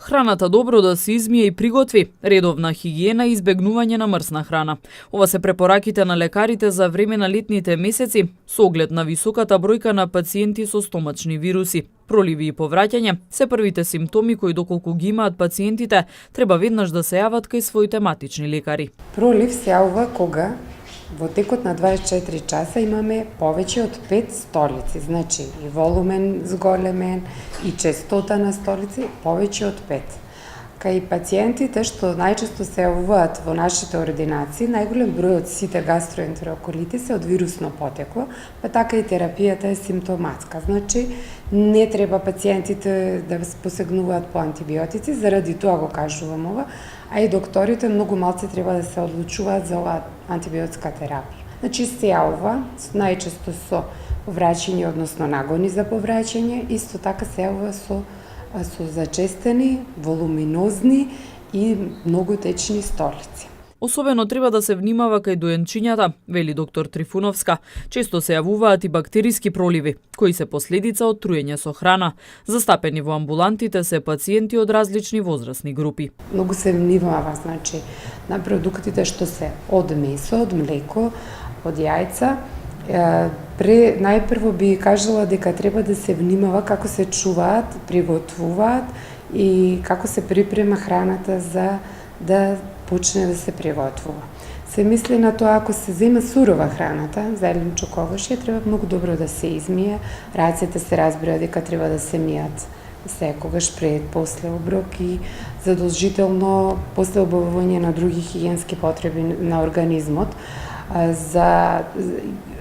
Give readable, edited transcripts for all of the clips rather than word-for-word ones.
Храната добро да се измие и приготви, редовна хигиена и избегнување на мрсна храна. Ова се препораките на лекарите за време на летните месеци, со оглед на високата бројка на пациенти со стомачни вируси. Проливи и повраќање се првите симптоми кои доколку ги имаат пациентите, треба веднаш да се јават кај своите матични лекари. Пролив се јавува кога во текот на 24 часа имаме повеќе од 5 столици, значи и волумен зголемен и честота на столици повеќе од 5. Кај пациентите што најчесто се јавуваат во нашите ординации, најголем број од сите гастроентероколити се од вирусно потекло, па така и терапијата е симптоматска. Значи не треба пациентите да посегнуваат по антибиотици, заради тоа го кажувам ова, а и докторите многу малце треба да се одлучуваат за оваа антибиотска терапија. Значи се јавува најчесто со повраќање, односно нагони за повраќање, исто така се јавува со зачестени, волуминозни и многу течни столици. Особено треба да се внимава кај доенчињата, вели доктор Трифуновска. Често се јавуваат и бактериски проливи, кои се последица од труење со храна. Застапени во амбулантите се пациенти од различни возрастни групи. Многу се внимава, значи, на продуктите што се од месо, од млеко, од јајца. Најпрво би кажала дека треба да се внимава како се чуваат, приготвуваат и како се припрема храната за да почне да се приготвува. Се мисли на тоа ако се зема сурова храната, зеленчук, овошје, треба многу добро да се измие. Рацете се разбира дека треба да се мијат секогаш пред, после оброк и задолжително после обавување на други хигиенски потреби на организмот. За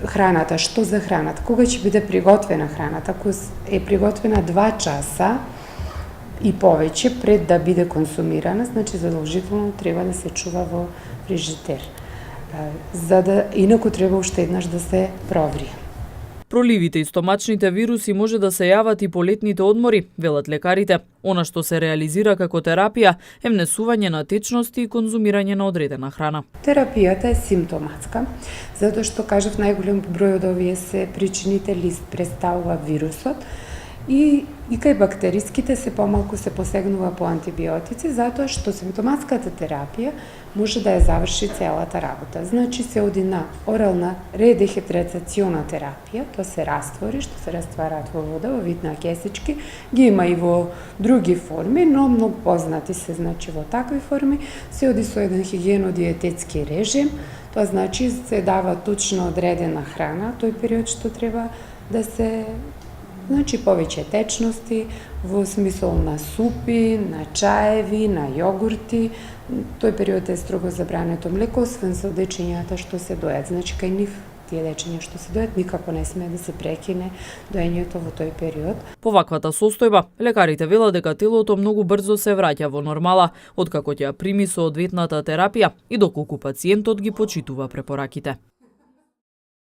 храната, што за храната? Кога ќе биде приготвена храната? Ако е приготвена 2 часа и повеќе пред да биде консумирана, значи задолжително треба да се чува во фрижидер. Инаку треба уште еднаш да се проври. Проливите и стомачните вируси може да се јават и по летните одмори, велат лекарите. Она што се реализира како терапија е внесување на течности и конзумирање на одредена храна. Терапијата е симптоматска, затоа што кажав најголем број од овие се причините лист представува вирусот и кај бактериските се помалку се посегнува по антибиотици, затоа што симптоматската терапија може да ја заврши целата работа. Значи се оди на орална редехидратациона терапија, тоа се раствори што се раствараат во вода, во вид на кесички, ги има и во други форми, но многу познати се, значи во такви форми, се оди со еден хигиено-диететски режим, тоа значи се дава точно одредена храна, тој период што треба да се значи повеќе течности во смисол на супи, на чаеви, на јогурти. Тој период е строго забрането млеко, освен со дечињата што се дојат. Значи кај нив тие дечиња што се дојат никако не смее да се прекине доењето во тој период. По ваквата состојба, лекарите велат дека телото многу брзо се враќа во нормала, откако ќе ја прими соодветната терапија и доколку пациентот ги почитува препораките.